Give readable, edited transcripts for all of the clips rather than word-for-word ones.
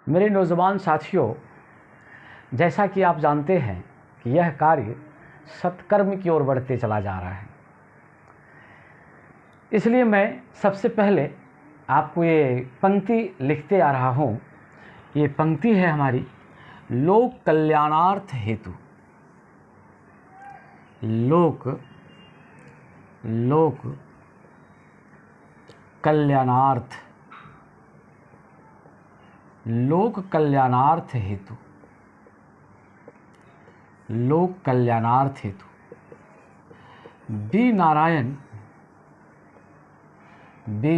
मेरे नौजवान साथियों, जैसा कि आप जानते हैं कि यह कार्य सत्कर्म की ओर बढ़ते चला जा रहा है, इसलिए मैं सबसे पहले आपको ये पंक्ति लिखते आ रहा हूँ। ये पंक्ति है हमारी लोक कल्याणार्थ हेतु। लोक कल्याणार्थ, लोक कल्याणार्थ हेतु, लोक कल्याणार्थ हेतु। बी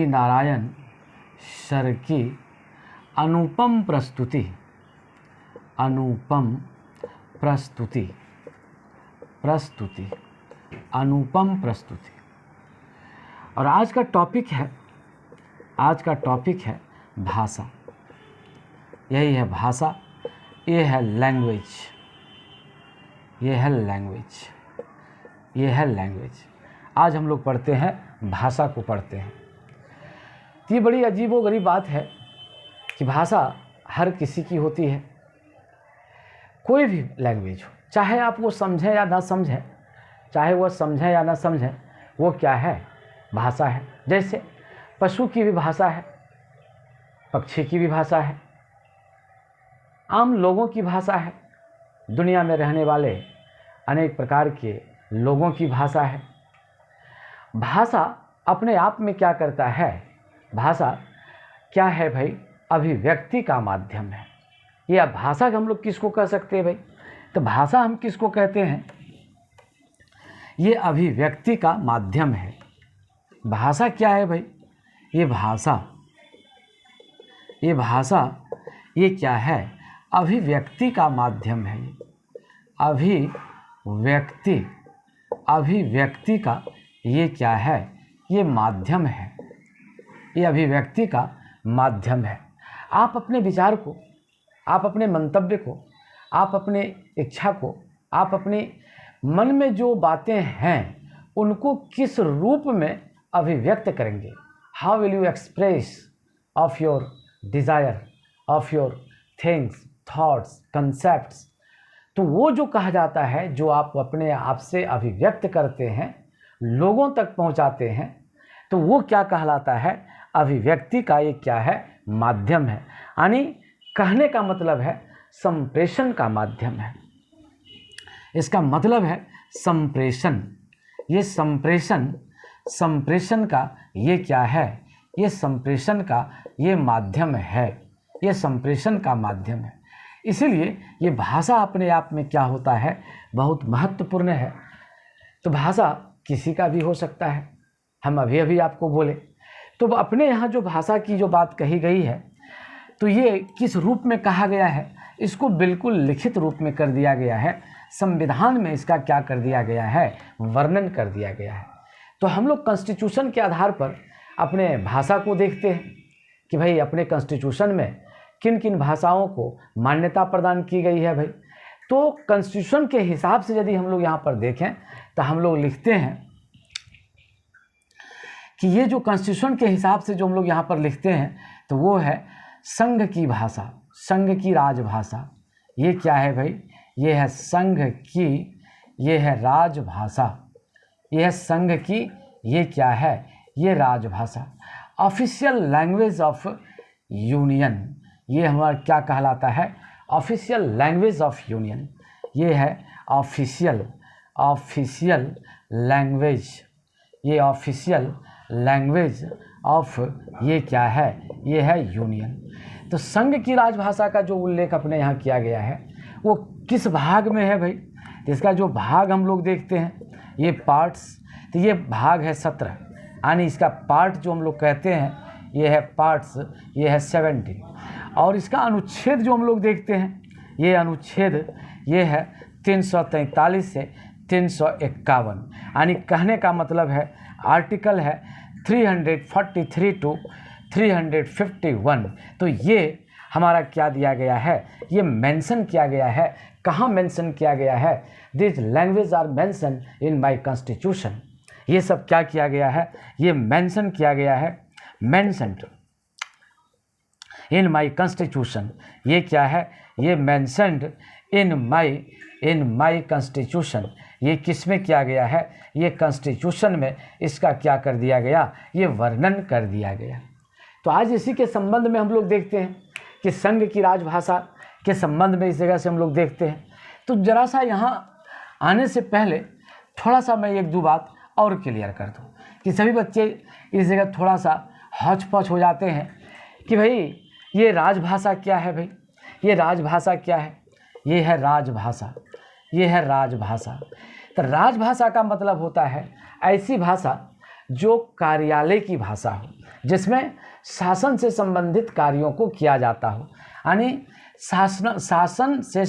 नारायण सर की अनुपम प्रस्तुति, अनुपम प्रस्तुति, अनुपम प्रस्तुति। और आज का टॉपिक है भाषा। यही है भाषा, ये है लैंग्वेज, ये है लैंग्वेज। आज हम लोग पढ़ते हैं, भाषा को पढ़ते हैं। ये बड़ी अजीबोगरीब बात है कि भाषा हर किसी की होती है, कोई भी लैंग्वेज हो, चाहे आप वो समझें या ना समझें, वो क्या है? भाषा है। जैसे पशु की भी भाषा है, पक्षी की भी भाषा है, आम लोगों की भाषा है, दुनिया में रहने वाले अनेक प्रकार के लोगों की भाषा है। भाषा अपने आप में क्या करता है? भाषा क्या है भाई? अभिव्यक्ति का माध्यम है। यह भाषा हम लोग किसको कह सकते हैं भाई? तो भाषा हम किसको कहते हैं? ये अभिव्यक्ति का माध्यम है। भाषा क्या है भाई? ये भाषा ये क्या है? अभिव्यक्ति का माध्यम है। अभिव्यक्ति का ये क्या है? ये माध्यम है। ये अभिव्यक्ति का माध्यम है। आप अपने विचार को, आप अपने मंतव्य को, आप अपने इच्छा को, आप अपने मन में जो बातें हैं उनको किस रूप में अभिव्यक्त करेंगे? How will you express of your desire, of your things, thoughts, concepts? तो वो जो कहा जाता है, जो आप अपने आप से अभिव्यक्त करते हैं, लोगों तक पहुंचाते हैं, तो वो क्या कहलाता है? अभिव्यक्ति का ये क्या है? माध्यम है। यानी कहने का मतलब है संप्रेषण का माध्यम है। इसका मतलब है संप्रेषण। ये संप्रेषण का ये क्या है? ये संप्रेषण का ये माध्यम है। ये संप्रेषण का माध्यम है। इसीलिए ये भाषा अपने आप में क्या होता है? बहुत महत्वपूर्ण है। तो भाषा किसी का भी हो सकता है। हम अभी आपको बोले तो अपने यहाँ जो भाषा की जो बात कही गई है, तो ये किस रूप में कहा गया है? इसको बिल्कुल लिखित रूप में कर दिया गया है। संविधान में इसका क्या कर दिया गया है? वर्णन कर दिया गया है। तो हम लोग कॉन्स्टिट्यूशन के आधार पर अपने भाषा को देखते हैं कि भाई अपने कॉन्स्टिट्यूशन में किन किन भाषाओं को मान्यता प्रदान की गई है भाई। तो कॉन्स्टिट्यूशन के हिसाब से यदि हम लोग यहाँ पर देखें तो हम लोग लिखते हैं कि ये जो कॉन्स्टिट्यूशन के हिसाब से जो हम लोग यहाँ पर लिखते हैं, तो वो है संघ की भाषा, संघ की राजभाषा। ये क्या है भाई? ये है संघ की, ये है राजभाषा। ये है संघ की, ये क्या है? ये राजभाषा। ऑफिशियल लैंग्वेज ऑफ यूनियन, ये हमारा क्या कहलाता है? Official language of union. ये है ऑफिशियल लैंग्वेज। ये ऑफिशियल लैंग्वेज ऑफ ये क्या है? ये है यूनियन। तो संघ की राजभाषा का जो उल्लेख अपने यहाँ किया गया है, वो किस भाग में है भाई? तो इसका जो भाग हम लोग देखते हैं, ये पार्ट्स, तो ये भाग है 17, यानी इसका पार्ट जो हम लोग कहते हैं, ये है पार्ट्स, ये है 70। और इसका अनुच्छेद जो हम लोग देखते हैं, ये अनुच्छेद ये है 343 से 351। यानी कहने का मतलब है आर्टिकल है 343 टू 351। तो ये हमारा क्या दिया गया है? ये मेंशन किया गया है। कहाँ मेंशन किया गया है? This language are mention in my constitution. ये सब क्या किया गया है? ये मेंशन किया गया है। मेंशन्ड, इन माई कॉन्स्टिट्यूशन, ये क्या है, ये मेंशन्ड इन माई कॉन्स्टिट्यूशन, ये किस में किया गया है, ये कॉन्स्टिट्यूशन में इसका क्या कर दिया गया, ये वर्णन कर दिया गया। तो आज इसी के संबंध में हम लोग देखते हैं कि संघ की राजभाषा के संबंध में इस जगह से हम लोग देखते हैं। तो जरा सा यहाँ आने से पहले थोड़ा सा मैं एक दो बात और क्लियर कर दूँ कि सभी बच्चे इस जगह थोड़ा सा हौच पौच हो जाते हैं कि भाई ये राजभाषा क्या है, भाई ये राजभाषा क्या है, ये है राजभाषा, ये है राजभाषा। तो राजभाषा का मतलब होता है ऐसी भाषा जो कार्यालय की भाषा हो, जिसमें शासन से संबंधित कार्यों को किया जाता हो, यानी शासन से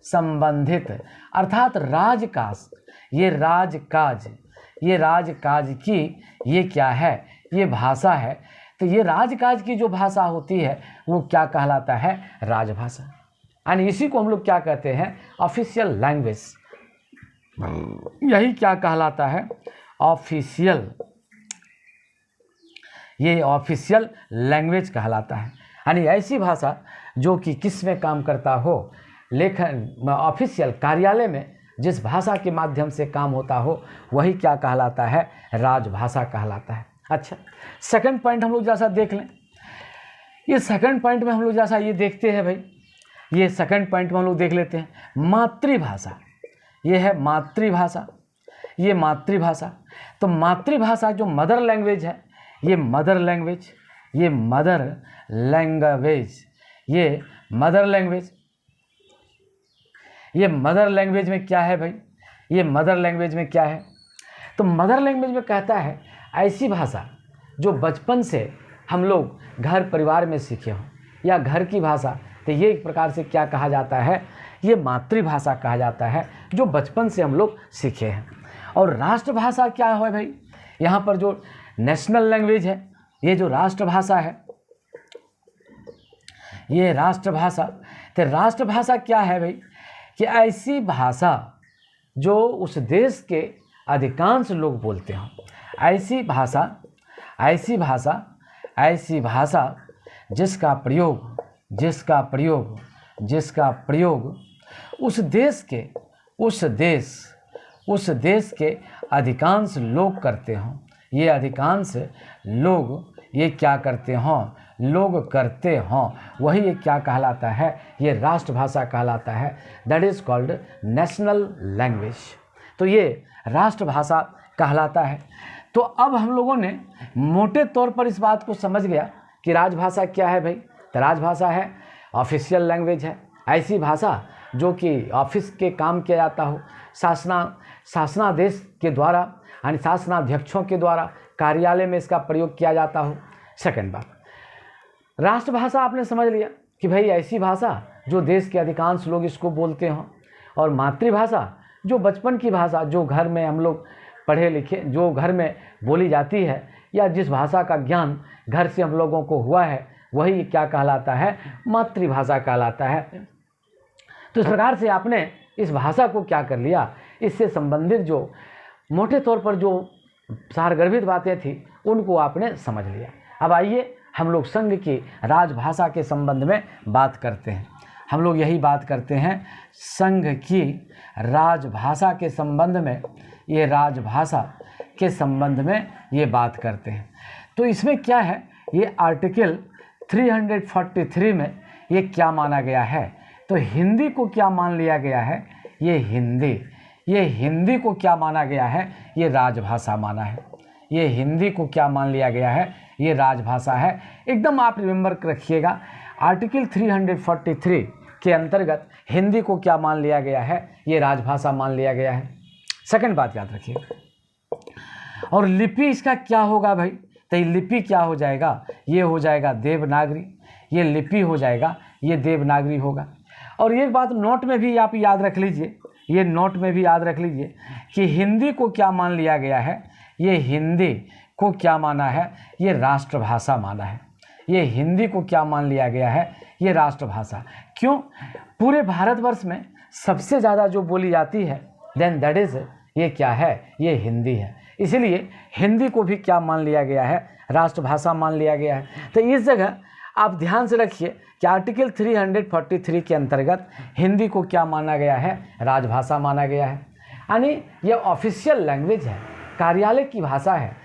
संबंधित अर्थात राजकाज, ये राजकाज की ये क्या है, ये भाषा है। तो ये राजकाज की जो भाषा होती है वो क्या कहलाता है, राजभाषा। यानी इसी को हम लोग क्या कहते हैं, ऑफिशियल लैंग्वेज। यही क्या कहलाता है, ऑफिशियल, ये ऑफिशियल लैंग्वेज कहलाता है। यानी ऐसी भाषा जो कि किस में काम करता हो, लेखन ऑफिशियल कार्यालय में जिस भाषा के माध्यम से काम होता हो वही क्या कहलाता है, राजभाषा कहलाता है। अच्छा, सेकंड पॉइंट हम लोग जैसा देख लें। ये सेकंड पॉइंट में हम लोग जैसा ये देखते हैं भाई, ये सेकंड पॉइंट में हम लोग देख लेते हैं मातृभाषा। ये है मातृभाषा, ये मातृभाषा। तो मातृभाषा जो मदर लैंग्वेज है, ये मदर लैंग्वेज, ये मदर लैंग्वेज, ये मदर लैंग्वेज, ये मदर लैंग्वेज में क्या है भाई, ये मदर लैंग्वेज में क्या है, तो मदर लैंग्वेज में कहता है ऐसी भाषा जो बचपन से हम लोग घर परिवार में सीखे हों, या घर की भाषा। तो ये एक प्रकार से क्या कहा जाता है, ये मातृभाषा कहा जाता है जो बचपन से हम लोग सीखे हैं। और राष्ट्रभाषा क्या है भाई, यहाँ पर जो नेशनल लैंग्वेज है, ये जो राष्ट्रभाषा है, ये राष्ट्रभाषा। तो राष्ट्रभाषा क्या है भाई, कि ऐसी भाषा जो उस देश के अधिकांश लोग बोलते हों, ऐसी भाषा जिसका प्रयोग उस देश के अधिकांश लोग करते हों, ये अधिकांश लोग ये क्या करते हों, वही ये क्या कहलाता है, ये राष्ट्रभाषा कहलाता है। That is called national language. तो ये राष्ट्रभाषा कहलाता है। तो अब हम लोगों ने मोटे तौर पर इस बात को समझ गया कि राजभाषा क्या है भाई। तो राजभाषा है ऑफिशियल लैंग्वेज है, ऐसी भाषा जो कि ऑफिस के काम किया जाता हो, शासनादेश के द्वारा, यानी शासनाध्यक्षों के द्वारा कार्यालय में इसका प्रयोग किया जाता हो। सेकंड बात, राष्ट्रभाषा आपने समझ लिया कि भाई ऐसी भाषा जो देश के अधिकांश लोग इसको बोलते हों। और मातृभाषा जो बचपन की भाषा, जो घर में हम लोग पढ़े लिखे, जो घर में बोली जाती है, या जिस भाषा का ज्ञान घर से हम लोगों को हुआ है, वही क्या कहलाता है, मातृभाषा कहलाता है। तो इस प्रकार से आपने इस भाषा को क्या कर लिया, इससे संबंधित जो मोटे तौर पर जो सारगर्भित बातें थी उनको आपने समझ लिया। अब आइए हम लोग संघ की राजभाषा के संबंध में बात करते हैं। हम लोग यही बात करते हैं संघ की राजभाषा के संबंध में, ये राजभाषा के संबंध में ये बात करते हैं। तो इसमें क्या है, ये आर्टिकल 343 में ये क्या माना गया है, तो हिंदी को क्या मान लिया गया है, ये हिंदी को क्या माना गया है, ये राजभाषा माना है। ये हिंदी को क्या मान लिया गया है, ये राजभाषा है। एकदम आप रिमेंबर रखिएगा, आर्टिकल 343 के अंतर्गत हिंदी को क्या मान लिया गया है, ये राजभाषा मान लिया गया है। सेकंड बात याद रखिएगा। और लिपि इसका क्या होगा भाई, तो ये लिपि क्या हो जाएगा, ये हो जाएगा देवनागरी, ये लिपि हो जाएगा, ये देवनागरी होगा। और एक बात नोट में भी आप याद रख लीजिए, ये नोट में भी याद रख लीजिए कि हिंदी को क्या मान लिया गया है, ये हिंदी को क्या माना है, ये राष्ट्रभाषा माना है। ये हिंदी को क्या मान लिया गया है, ये राष्ट्रभाषा। क्यों, पूरे भारतवर्ष में सबसे ज़्यादा जो बोली जाती है, देन दैट इज़ ये क्या है, ये हिंदी है। इसीलिए हिंदी को भी क्या मान लिया गया है, राष्ट्रभाषा मान लिया गया है। तो इस जगह आप ध्यान से रखिए कि आर्टिकल 343 के अंतर्गत हिंदी को क्या माना गया है, राजभाषा माना गया है। यानी ये ऑफिशियल लैंग्वेज है, कार्यालय की भाषा है,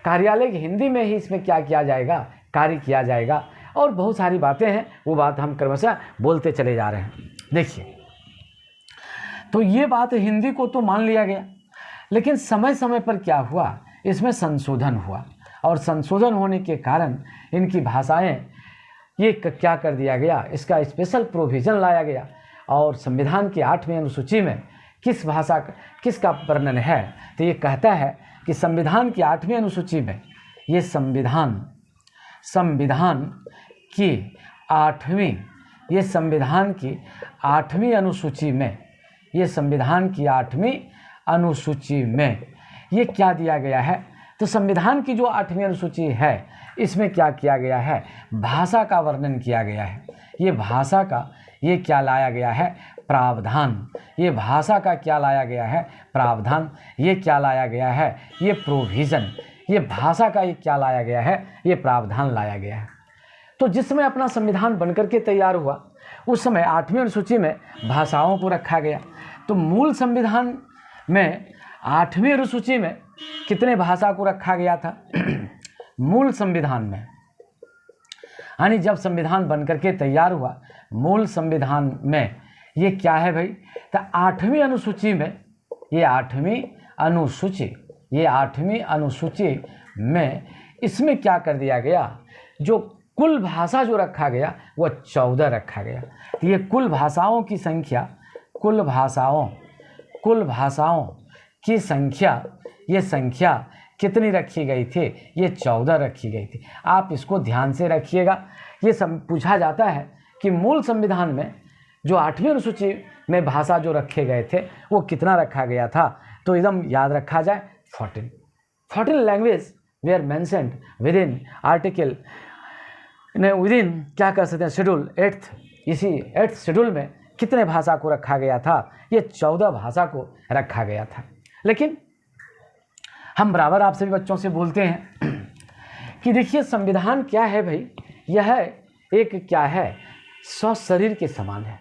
कार्यालय की हिंदी में ही इसमें क्या किया जाएगा, कार्य किया जाएगा। और बहुत सारी बातें हैं, वो बात हम क्रमशः बोलते चले जा रहे हैं। देखिए, तो ये बात हिंदी को तो मान लिया गया, लेकिन समय समय पर क्या हुआ, इसमें संशोधन हुआ, और संशोधन होने के कारण इनकी भाषाएं ये क्या कर दिया गया, इसका स्पेशल प्रोविज़न लाया गया। और संविधान की 8वीं अनुसूची में किस भाषा किसका वर्णन है, तो ये कहता है कि संविधान की 8वीं अनुसूची में ये संविधान की 8वीं ये संविधान की 8वीं अनुसूची में ये संविधान की 8वीं अनुसूची में ये क्या दिया गया है, तो संविधान की जो 8वीं अनुसूची है इसमें क्या किया गया है, भाषा का वर्णन किया गया है। ये भाषा का ये क्या लाया गया है, प्रावधान। ये भाषा का क्या लाया गया है, प्रावधान। ये क्या लाया गया है, ये प्रोविज़न। ये भाषा का ये क्या लाया गया है, ये प्रावधान लाया गया है। तो जिस समय अपना संविधान बनकर के तैयार हुआ उस समय 8वीं अनुसूची में भाषाओं को रखा गया। तो मूल संविधान में 8वीं अनुसूची में कितने भाषा को रखा गया था मूल संविधान में, यानी जब संविधान बनकर के तैयार हुआ मूल संविधान में ये क्या है भाई, तो 8वीं अनुसूची में ये 8वीं अनुसूची में इसमें क्या कर दिया गया, जो कुल भाषा जो रखा गया वह 14 रखा गया। तो ये कुल भाषाओं की संख्या, कुल भाषाओं की संख्या, ये संख्या कितनी रखी गई थी, ये 14 रखी गई थी। आप इसको ध्यान से रखिएगा। ये पूछा जाता है कि मूल संविधान में जो 8वीं अनुसूची में भाषा जो रखे गए थे वो कितना रखा गया था, तो एकदम याद रखा जाए 14 language were mentioned within article within क्या कर सकते हैं शेड्यूल 8th। इसी 8th शेड्यूल में कितने भाषा को रखा गया था, ये 14 भाषा को रखा गया था। लेकिन हम बराबर आपसे भी बच्चों से बोलते हैं कि देखिए संविधान क्या है भाई, यह एक क्या है, स्वस्थ शरीर के समान है।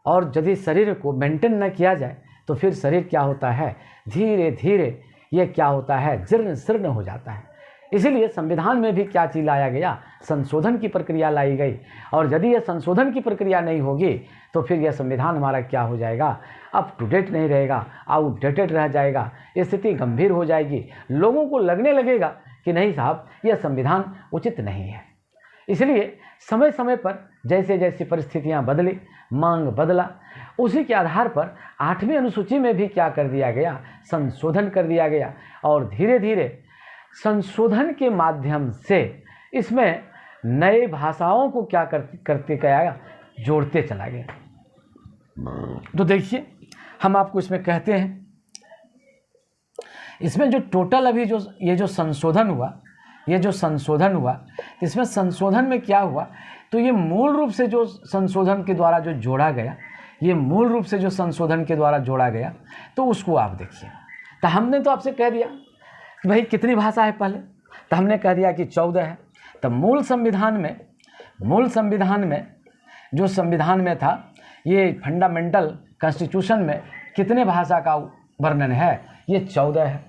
और यदि शरीर को मेंटेन न किया जाए तो फिर शरीर क्या होता है, धीरे धीरे ये क्या होता है, जीर्ण शीर्ण हो जाता है। इसीलिए संविधान में भी क्या चीज़ लाया गया, संशोधन की प्रक्रिया लाई गई। और यदि यह संशोधन की प्रक्रिया नहीं होगी तो फिर यह संविधान हमारा क्या हो जाएगा, अप टू डेट नहीं रहेगा, आउटडेटेड रह जाएगा, स्थिति गंभीर हो जाएगी। लोगों को लगने लगेगा कि नहीं साहब यह संविधान उचित नहीं है। इसलिए समय समय पर जैसे जैसी परिस्थितियां बदली, मांग बदला, उसी के आधार पर 8वीं अनुसूची में भी क्या कर दिया गया, संशोधन कर दिया गया। और धीरे धीरे संशोधन के माध्यम से इसमें नए भाषाओं को क्या करते गया, जोड़ते चला गया। तो देखिए हम आपको इसमें कहते हैं, इसमें जो टोटल अभी जो ये जो संशोधन हुआ, इसमें संशोधन में क्या हुआ, तो ये मूल रूप से जो संशोधन के द्वारा जो जोड़ा गया, ये मूल रूप से जो संशोधन के द्वारा जोड़ा गया, तो उसको आप देखिए। तो हमने तो आपसे कह दिया कि भाई कितनी भाषा है पहले, तो हमने कह दिया कि 14 है। तो मूल संविधान में जो संविधान में था, ये फंडामेंटल कॉन्स्टिट्यूशन में कितने भाषा का वर्णन है, ये 14 है।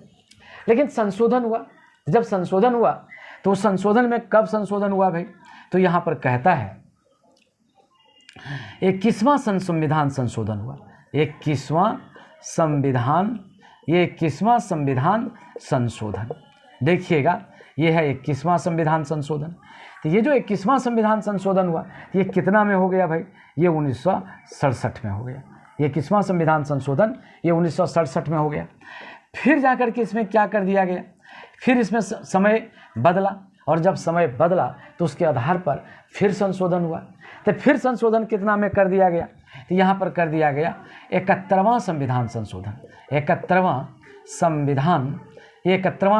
लेकिन संशोधन हुआ, जब संशोधन हुआ तो उस संशोधन में कब संशोधन हुआ भाई, तो यहाँ पर कहता है 21वां संविधान संशोधन हुआ। 21वां संविधान संशोधन, देखिएगा ये है 21वां संविधान संशोधन। तो ये जो 21वां संविधान संशोधन हुआ ये कितना में हो गया भाई, ये 1967 में हो गया। 21वां संविधान संशोधन ये 1967 में हो गया। फिर जाकर के इसमें क्या कर दिया गया, फिर इसमें समय बदला, और जब समय बदला तो उसके आधार पर फिर संशोधन हुआ। तो फिर संशोधन कितना में कर दिया गया, तो यहाँ पर कर दिया गया 71वां संविधान संशोधन। 71वां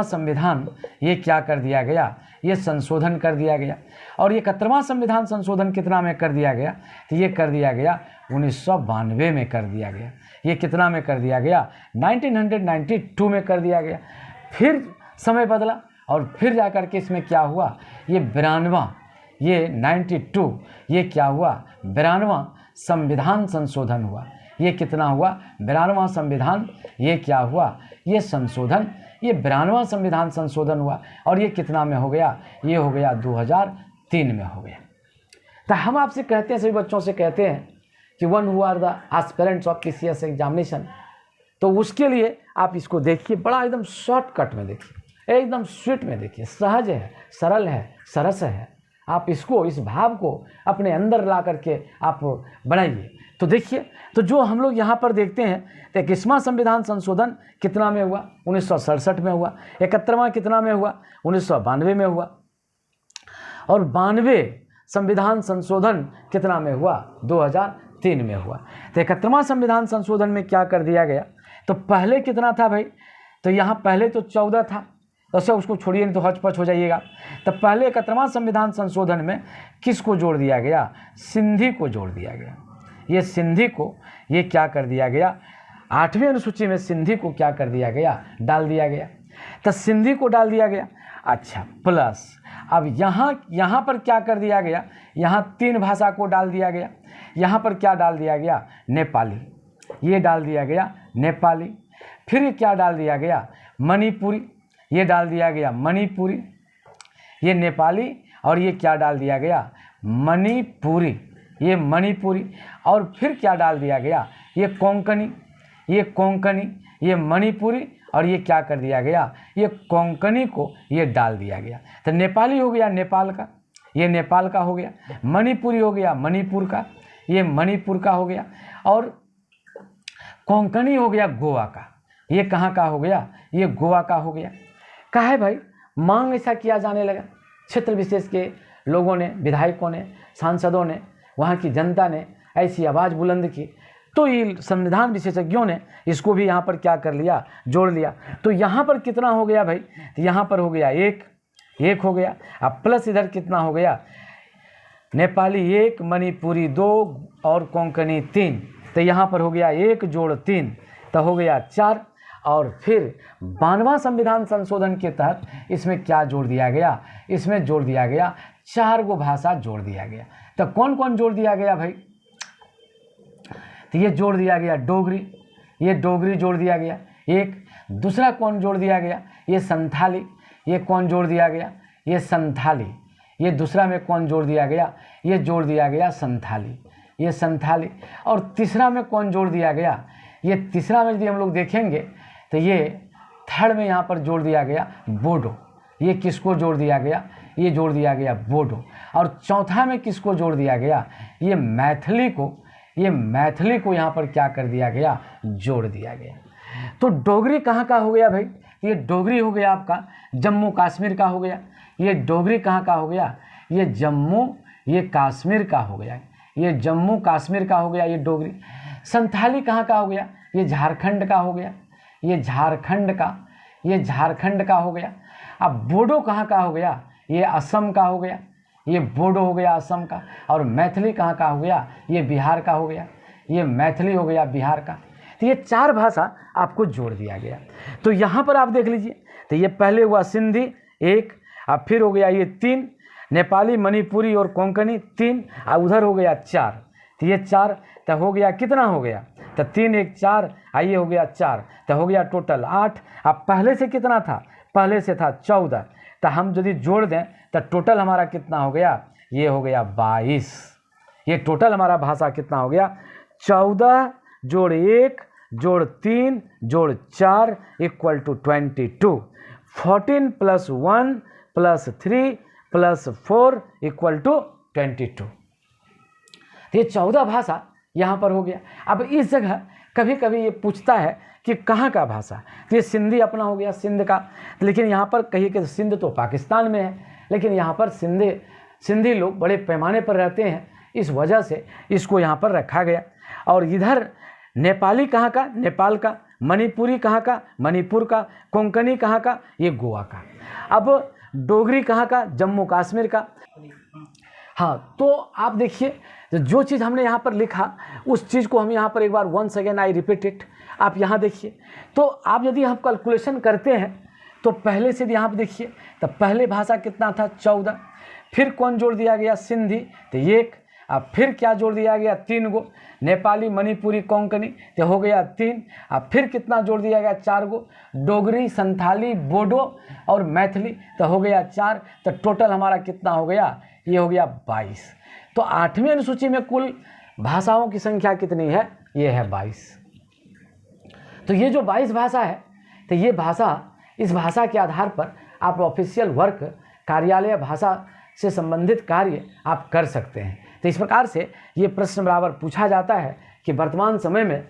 संविधान ये क्या कर दिया गया, ये संशोधन कर दिया गया। और ये 71वां संविधान संशोधन कितना में कर दिया गया, तो ये कर दिया गया 1992 में कर दिया गया। ये कितना में कर दिया गया, 1992 में कर दिया गया। फिर समय बदला और फिर जा कर के इसमें क्या हुआ, ये 92, ये 92, ये क्या हुआ, 92वां संविधान संशोधन हुआ। ये कितना हुआ, 92वां संविधान, ये क्या हुआ, ये संशोधन, ये 92वां संविधान संशोधन हुआ। और ये कितना में हो गया, ये हो गया 2003 में हो गया। तो हम आपसे कहते हैं, सभी बच्चों से कहते हैं कि one who are the aspirants of PCS examination, तो उसके लिए आप इसको देखिए, बड़ा एकदम शॉर्टकट में देखिए, एकदम स्वीट में देखिए, सहज है, सरल है, सरस है। आप इसको, इस भाव को अपने अंदर ला करके आप बढ़ाइए। तो देखिए, तो जो हम लोग यहाँ पर देखते हैं, तो 21वां संविधान संशोधन कितना में हुआ, 1967 में हुआ। 71वां कितना में हुआ, 1992 में हुआ। और 92 संविधान संशोधन कितना में हुआ, 2003 में हुआ। तो 71वां संविधान संशोधन में क्या कर दिया गया, तो पहले कितना था भाई, तो यहाँ पहले तो 14 था, तो उसको छोड़िए नहीं तो हचपच हो जाइएगा। तो पहले 71वां संविधान संशोधन में किसको जोड़ दिया गया, सिंधी को जोड़ दिया गया। ये सिंधी को, ये क्या कर दिया गया, 8वीं अनुसूची में सिंधी को क्या कर दिया गया, डाल दिया गया। तो सिंधी को डाल दिया गया। अच्छा, प्लस अब यहाँ पर क्या कर दिया गया, यहाँ 3 भाषा को डाल दिया गया। यहाँ पर क्या डाल दिया गया, नेपाली, ये डाल दिया गया नेपाली। फिर क्या डाल दिया गया, मणिपुरी, ये डाल दिया गया मणिपुरी, ये नेपाली, और ये क्या डाल दिया गया, मणिपुरी, ये मणिपुरी। और फिर क्या डाल दिया गया, ये कोंकणी, ये कोंकणी, ये मणिपुरी, और ये क्या कर दिया गया, ये कोंकणी को ये डाल दिया गया। तो नेपाली हो गया नेपाल का, ये नेपाल का हो गया। मणिपुरी हो गया मणिपुर का, ये मणिपुर का हो गया। और कोंकणी हो गया गोवा का, ये कहाँ का हो गया, ये गोवा का हो गया। काहे भाई, मांग ऐसा किया जाने लगा, क्षेत्र विशेष के लोगों ने, विधायकों ने, सांसदों ने, वहाँ की जनता ने ऐसी आवाज़ बुलंद की, तो ये संविधान विशेषज्ञों ने इसको भी यहाँ पर क्या कर लिया, जोड़ लिया। तो यहाँ पर कितना हो गया भाई, तो यहाँ पर हो गया एक हो गया। अब प्लस इधर कितना हो गया, नेपाली 1, मणिपुरी 2 और कोंकणी 3। तो यहाँ पर हो गया 1 जोड़ 3, तो हो गया 4। और फिर 92वां संविधान संशोधन के तहत इसमें क्या जोड़ दिया गया, इसमें जोड़ दिया गया 4 गो भाषा जोड़ दिया गया। तो कौन कौन जोड़ दिया गया भाई, तो ये जोड़ दिया गया डोगरी, ये डोगरी जोड़ दिया गया एक। दूसरा कौन जोड़ दिया गया, ये संथाली, ये कौन जोड़ दिया गया, ये संथाली। ये दूसरा में कौन जोड़ दिया गया, ये जोड़ दिया गया संथाली, ये संथाली। और तीसरा में कौन जोड़ दिया गया, ये तीसरा में यदि हम लोग देखेंगे तो ये थर्ड में यहाँ पर जोड़ दिया गया बोडो। ये किसको जोड़ दिया गया, ये जोड़ दिया गया बोडो। और चौथा में किसको जोड़ दिया गया, ये मैथिली को, ये मैथिली को यहाँ पर क्या कर दिया गया, जोड़ दिया गया। तो डोगरी कहाँ का हो गया भाई, ये डोगरी हो गया आपका जम्मू कश्मीर का हो गया। ये डोगरी कहाँ का हो गया, ये जम्मू, ये कश्मीर का हो गया, ये जम्मू कश्मीर का हो गया ये डोगरी। संथाली कहाँ का हो गया, ये झारखंड का हो गया, ये झारखंड का, ये झारखंड का हो गया। अब बोडो कहाँ का हो गया, ये असम का हो गया, ये बोडो हो गया असम का। और मैथिली कहाँ का हो गया, ये बिहार का हो गया, ये मैथिली हो गया बिहार का। तो ये 4 भाषा आपको जोड़ दिया गया। तो यहाँ पर आप देख लीजिए, तो ये पहले हुआ सिंधी 1, अब फिर हो गया ये 3, नेपाली, मणिपुरी और कोंकणी 3, और उधर हो गया 4। तो ये 4, तो हो गया कितना हो गया, तो 3 1 4, आइए हो गया 4, तो हो गया टोटल 8। अब पहले से कितना था, पहले से था 14, तो हम यदि जोड़ दें तो टोटल हमारा कितना हो गया, ये हो गया 22। ये टोटल हमारा भाषा कितना हो गया, 14 जोड़ 1 जोड़ 3 जोड़ 4 इक्वल टू 22। 14 + 1 + 3 + 4 equal to 22। ये 14 भाषा यहाँ पर हो गया। अब इस जगह कभी कभी ये पूछता है कि कहाँ का भाषा, तो ये सिंधी अपना हो गया, सिंध का। लेकिन यहाँ पर कहिए कि सिंध तो पाकिस्तान में है, लेकिन यहाँ पर सिंधी लोग बड़े पैमाने पर रहते हैं, इस वजह से इसको यहाँ पर रखा गया। और इधर नेपाली कहाँ का, नेपाल का। मणिपुरी कहाँ का, मणिपुर का। कोंकणी कहाँ का, ये गोवा का। अब डोगरी कहाँ का, जम्मू कश्मीर का। हाँ, तो आप देखिए जो चीज़ हमने यहाँ पर लिखा उस चीज़ को हम यहाँ पर एक बार once again I repeat it. आप यहाँ देखिए, तो आप यदि हम कैलकुलेशन करते हैं तो पहले से यहाँ पर देखिए, तो पहले भाषा कितना था 14, फिर कौन जोड़ दिया गया सिंधी तो 1, अब फिर क्या जोड़ दिया गया 3 गो, नेपाली मणिपुरी कोंकणी तो हो गया 3, अब फिर कितना जोड़ दिया गया 4 गो, डोगरी संथाली बोडो और मैथिली तो हो गया 4, तो टोटल हमारा कितना हो गया, ये हो गया 22। तो 8वीं अनुसूची में कुल भाषाओं की संख्या कितनी है, ये है 22। तो ये जो 22 भाषा है, तो ये भाषा, इस भाषा के आधार पर आप ऑफिशियल वर्क, कार्यालय भाषा से संबंधित कार्य आप कर सकते हैं। तो इस प्रकार से ये प्रश्न बराबर पूछा जाता है कि वर्तमान समय में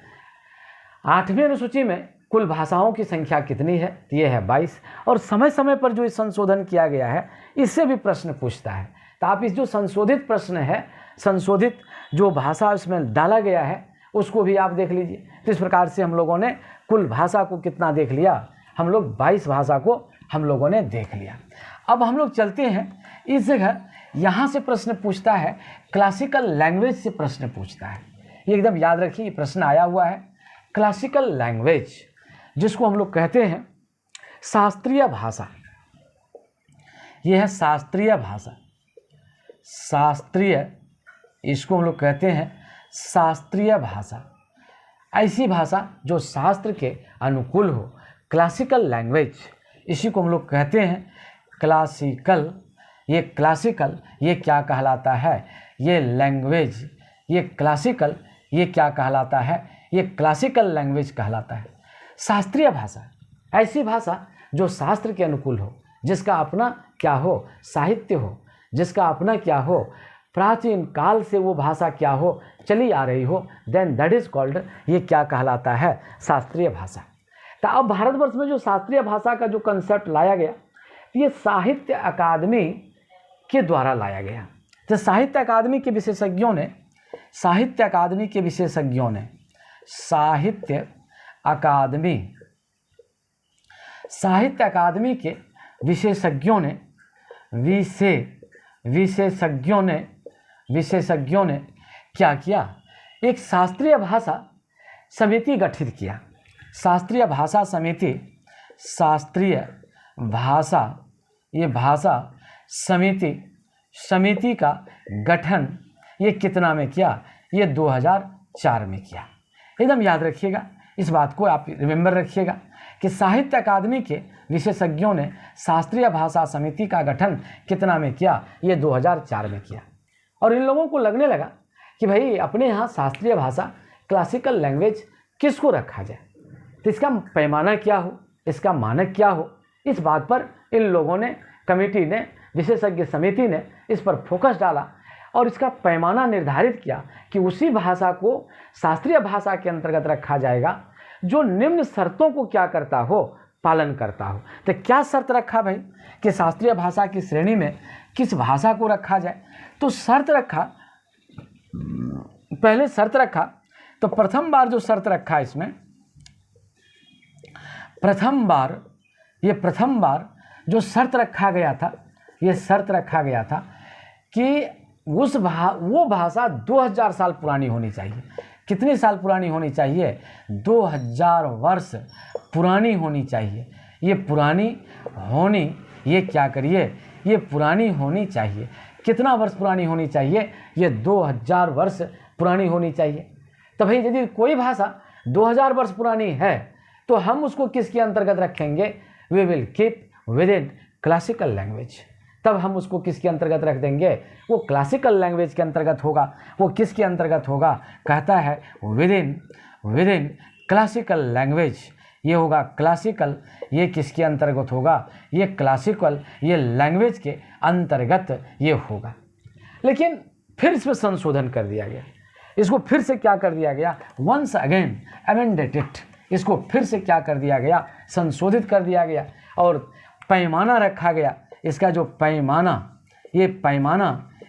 8वीं अनुसूची में कुल भाषाओं की संख्या कितनी है, तो ये है 22। और समय समय पर जो संशोधन किया गया है, इससे भी प्रश्न पूछता है। तो आप इस जो संशोधित प्रश्न है, संशोधित जो भाषा इसमें डाला गया है, उसको भी आप देख लीजिए। तो इस प्रकार से हम लोगों ने कुल भाषा को कितना देख लिया, हम लोग 22 भाषा को हम लोगों ने देख लिया। अब हम लोग चलते हैं इस जगह, यहाँ से प्रश्न पूछता है, क्लासिकल लैंग्वेज से प्रश्न पूछता है। ये एकदम याद रखिए, ये प्रश्न आया हुआ है। क्लासिकल लैंग्वेज जिसको हम लोग कहते हैं शास्त्रीय भाषा, ये है शास्त्रीय भाषा। शास्त्रीय, इसको हम लोग कहते हैं शास्त्रीय भाषा। ऐसी भाषा जो शास्त्र के अनुकूल हो, क्लासिकल लैंग्वेज, इसी को हम लोग कहते हैं क्लासिकल। ये क्लासिकल, ये क्या कहलाता है, ये लैंग्वेज, ये क्लासिकल, ये क्या कहलाता है, ये क्लासिकल लैंग्वेज कहलाता है। शास्त्रीय भाषा, ऐसी भाषा जो शास्त्र के अनुकूल हो, जिसका अपना क्या हो, साहित्य हो, जिसका अपना क्या हो, प्राचीन काल से वो भाषा क्या हो, चली आ रही हो, देन दैट इज कॉल्ड, ये क्या कहलाता है, शास्त्रीय भाषा। तो अब भारतवर्ष में जो शास्त्रीय भाषा का जो कंसेप्ट लाया गया, ये साहित्य अकादमी के द्वारा लाया गया। तो साहित्य अकादमी के विशेषज्ञों ने, साहित्य अकादमी के विशेषज्ञों ने, साहित्य अकादमी, साहित्य अकादमी के विशेषज्ञों ने, विशेषज्ञों ने क्या किया, एक शास्त्रीय भाषा समिति गठित किया। शास्त्रीय भाषा समिति, शास्त्रीय भाषा, ये भाषा समिति का गठन ये कितना में किया, ये 2004 में किया। एकदम याद रखिएगा, इस बात को आप रिमेंबर रखिएगा कि साहित्य अकादमी के विशेषज्ञों ने शास्त्रीय भाषा समिति का गठन कितना में किया, ये 2004 में किया। और इन लोगों को लगने लगा कि भाई अपने यहाँ शास्त्रीय भाषा, क्लासिकल लैंग्वेज किसको रखा जाए, तो इसका पैमाना क्या हो, इसका मानक क्या हो, इस बात पर इन लोगों ने, कमेटी ने, विशेषज्ञ समिति ने इस पर फोकस डाला और इसका पैमाना निर्धारित किया कि उसी भाषा को शास्त्रीय भाषा के अंतर्गत रखा जाएगा जो निम्न शर्तों को क्या करता हो, पालन करता हो। तो क्या शर्त रखा भाई कि शास्त्रीय भाषा की श्रेणी में किस भाषा को रखा जाए, तो शर्त रखा, पहले शर्त रखा, तो प्रथम बार जो शर्त रखा इसमें, प्रथम बार जो शर्त रखा गया था, ये शर्त रखा गया था कि वो भाषा 2000 साल पुरानी होनी चाहिए। कितने साल पुरानी होनी चाहिए, 2000 वर्ष पुरानी होनी चाहिए। ये पुरानी होनी, ये क्या करिए, ये पुरानी होनी चाहिए। कितना वर्ष पुरानी होनी चाहिए, ये 2000 वर्ष पुरानी होनी चाहिए। तो भाई यदि कोई भाषा 2000 वर्ष पुरानी है तो हम उसको किसके अंतर्गत रखेंगे, we will keep within classical language. तब हम उसको किसके अंतर्गत रख देंगे, वो क्लासिकल लैंग्वेज के अंतर्गत होगा। वो किसके अंतर्गत होगा, कहता है विद इन क्लासिकल लैंग्वेज, ये होगा क्लासिकल। ये किसके अंतर्गत होगा, ये क्लासिकल, ये लैंग्वेज के अंतर्गत ये होगा। लेकिन फिर इसमें संशोधन कर दिया गया, इसको फिर से क्या कर दिया गया, वंस अगेन अमेंडेड इट, इसको फिर से क्या कर दिया गया, संशोधित कर दिया गया और पैमाना रखा गया। इसका जो पैमाना, ये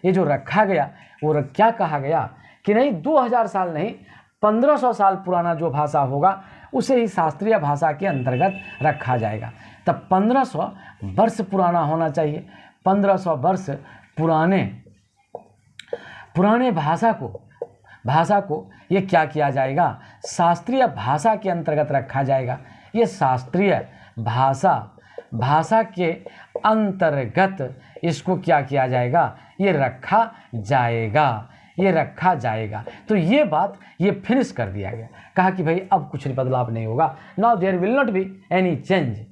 जो रखा गया, वो क्या कहा गया कि नहीं 2000 साल नहीं, 1500 साल पुराना जो भाषा होगा उसे ही शास्त्रीय भाषा के अंतर्गत रखा जाएगा। तब 1500 वर्ष पुराना होना चाहिए। 1500 वर्ष पुराने भाषा को ये क्या किया जाएगा, शास्त्रीय भाषा के अंतर्गत रखा जाएगा। ये शास्त्रीय भाषा भाषा के अंतर्गत इसको क्या किया जाएगा, ये रखा जाएगा, ये रखा जाएगा। तो ये बात ये फिनिश कर दिया गया, कहा कि भाई अब कुछ बदलाव नहीं होगा, now there will not be any change.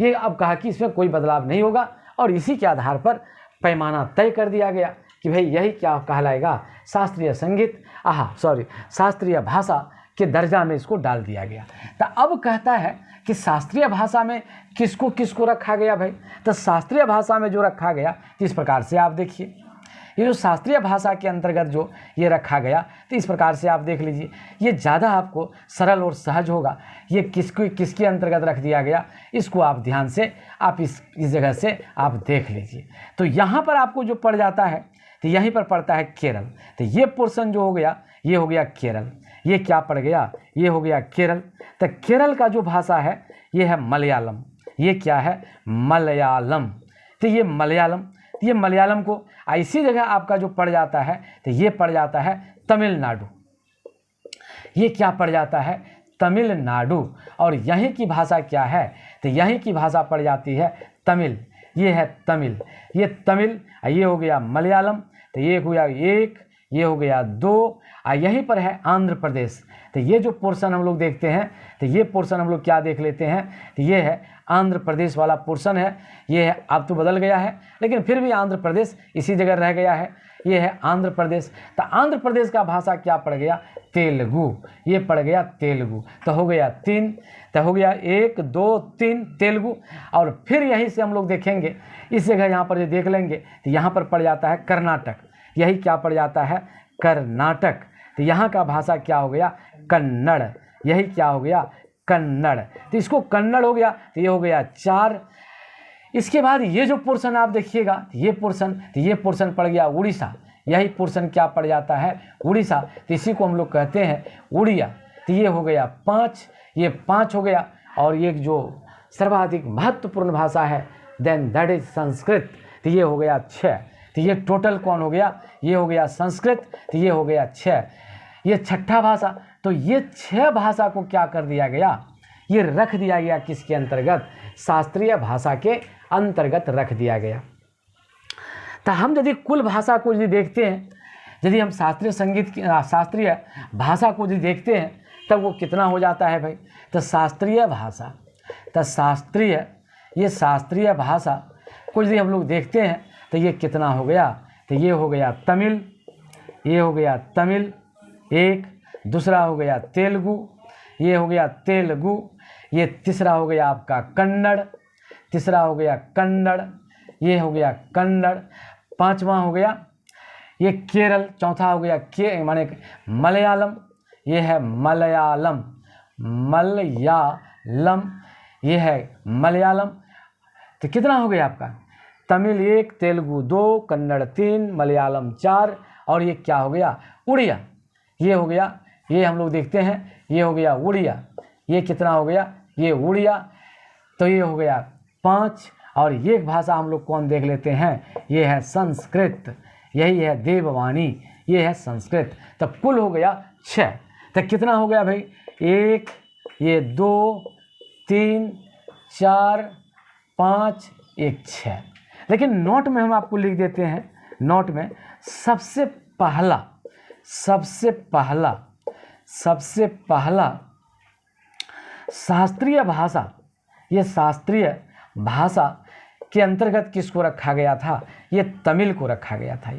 ये अब कहा कि इसमें कोई बदलाव नहीं होगा, और इसी के आधार पर पैमाना तय कर दिया गया कि भाई यही क्या कहलाएगा, शास्त्रीय संगीत, शास्त्रीय भाषा के दर्जा में इसको डाल दिया गया। तो अब कहता है कि शास्त्रीय भाषा में किसको किसको रखा गया भाई, तो शास्त्रीय भाषा में जो रखा गया तो इस प्रकार से आप देखिए, ये जो शास्त्रीय भाषा के अंतर्गत जो ये रखा गया तो इस प्रकार से आप देख लीजिए, ये ज़्यादा आपको सरल और सहज होगा। ये किसके अंतर्गत रख दिया गया, इसको आप ध्यान से आप इस जगह से आप देख लीजिए। तो यहाँ पर आपको जो पड़ जाता है तो यहीं पर पड़ता है केरल। तो ये पोर्शन जो हो गया ये हो गया केरल, ये क्या पड़ गया, ये हो गया केरल। तो केरल का जो भाषा है ये है मलयालम, ये क्या है, मलयालम। तो ये मलयालम को ऐसी जगह आपका जो पड़ जाता है तो ये पड़ जाता है तमिलनाडु, ये क्या पड़ जाता है, तमिलनाडु। और यहीं की भाषा क्या है, तो यहीं की भाषा पड़ जाती है तमिल, ये है तमिल, ये तमिल, ये हो गया मलयालम। तो ये हो गया एक, ये हो गया दो, यहीं पर है आंध्र प्रदेश। तो ये जो पोर्शन हम लोग देखते हैं तो ये पोर्शन हम लोग क्या देख लेते हैं, तो ये है आंध्र प्रदेश वाला पोर्शन है, ये है, अब तो बदल गया है लेकिन फिर भी आंध्र प्रदेश इसी जगह रह गया है, ये है आंध्र प्रदेश। तो आंध्र प्रदेश का भाषा क्या पड़ गया, तेलुगु, ये पड़ गया तेलुगु। तो हो गया 3, तो हो गया 1 2 3 तेलुगु। और फिर यहीं से हम लोग देखेंगे, इस जगह यहाँ पर जो देख लेंगे तो यहाँ पर पड़ जाता है कर्नाटक, यही क्या पड़ जाता है, कर्नाटक। तो यहाँ का भाषा क्या हो गया, कन्नड़, यही क्या हो गया, कन्नड़। तो इसको कन्नड़ हो गया, तो ये हो गया 4। इसके बाद ये जो पोर्शन आप देखिएगा, ये पोर्शन पड़ गया उड़ीसा, यही पोर्शन क्या पड़ जाता है, उड़ीसा। तो इसी को हम लोग कहते हैं उड़िया। तो ये हो गया 5, ये 5 हो गया। और ये जो सर्वाधिक महत्वपूर्ण भाषा है देन दैट इज संस्कृत, तो ये हो गया 6। तो ये टोटल कौन हो गया, ये हो गया संस्कृत, तो ये हो गया 6, ये छठा भाषा। तो ये 6 भाषा को क्या कर दिया गया, ये रख दिया गया किसके अंतर्गत, शास्त्रीय भाषा के अंतर्गत रख दिया गया। तो हम यदि कुल भाषा को यदि देखते हैं, यदि हम शास्त्रीय संगीत की शास्त्रीय भाषा को यदि देखते हैं तब वो कितना हो जाता है भाई, तो शास्त्रीय भाषा, तो ये शास्त्रीय भाषा को यदि हम लोग देखते हैं तो ये कितना हो गया, तो ये हो गया तमिल, ये हो गया तमिल एक, दूसरा हो गया तेलुगु, ये हो गया तेलुगु, ये तीसरा हो गया आपका कन्नड़, तीसरा हो गया कन्नड़, ये हो गया कन्नड़, पांचवा हो गया ये केरल, चौथा हो गया माने मलयालम, ये है मलयालम, ये है मलयालम। तो कितना हो गया आपका, तमिल 1, तेलुगु 2, कन्नड़ 3, मलयालम 4, और ये क्या हो गया, उड़िया, ये हो गया, ये हम लोग देखते हैं, ये हो गया उड़िया, ये कितना हो गया, ये उड़िया। तो ये हो गया 5। और ये भाषा हम लोग कौन देख लेते हैं, ये है संस्कृत, यही है देववाणी, ये है संस्कृत। तो कुल हो गया 6। तो कितना हो गया भाई, 1, ये 2, 3, 4, 5, 1, 6। लेकिन नोट में हम आपको लिख देते हैं, नोट में सबसे पहला शास्त्रीय भाषा, ये शास्त्रीय भाषा के अंतर्गत किसको रखा गया था, ये तमिल को रखा गया था,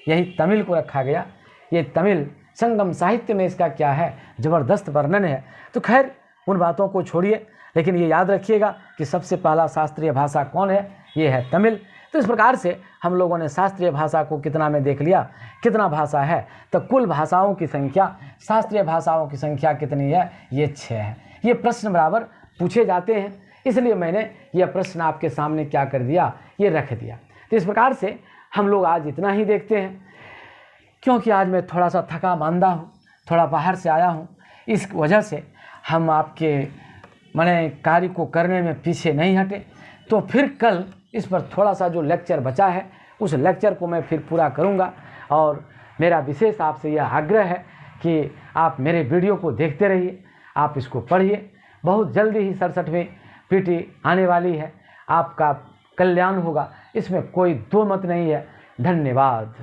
यही तमिल को रखा गया। ये तमिल संगम साहित्य में इसका क्या है, ज़बरदस्त वर्णन है। तो खैर उन बातों को छोड़िए, लेकिन ये याद रखिएगा कि सबसे पहला शास्त्रीय भाषा कौन है, ये है तमिल। तो इस प्रकार से हम लोगों ने शास्त्रीय भाषा को कितना में देख लिया, कितना भाषा है, तो कुल भाषाओं की संख्या, शास्त्रीय भाषाओं की संख्या कितनी है, ये 6 है। ये प्रश्न बराबर पूछे जाते हैं, इसलिए मैंने यह प्रश्न आपके सामने क्या कर दिया, ये रख दिया। तो इस प्रकार से हम लोग आज इतना ही देखते हैं, क्योंकि आज मैं थोड़ा सा थका मांदा हूँ, थोड़ा बाहर से आया हूँ, इस वजह से हम आपके माने कार्य को करने में पीछे नहीं हटे। तो फिर कल इस पर थोड़ा सा जो लेक्चर बचा है उस लेक्चर को मैं फिर पूरा करूँगा। और मेरा विशेष आपसे यह आग्रह है कि आप मेरे वीडियो को देखते रहिए, आप इसको पढ़िए। बहुत जल्दी ही 67वें पीढ़ी आने वाली है, आपका कल्याण होगा, इसमें कोई दो मत नहीं है। धन्यवाद।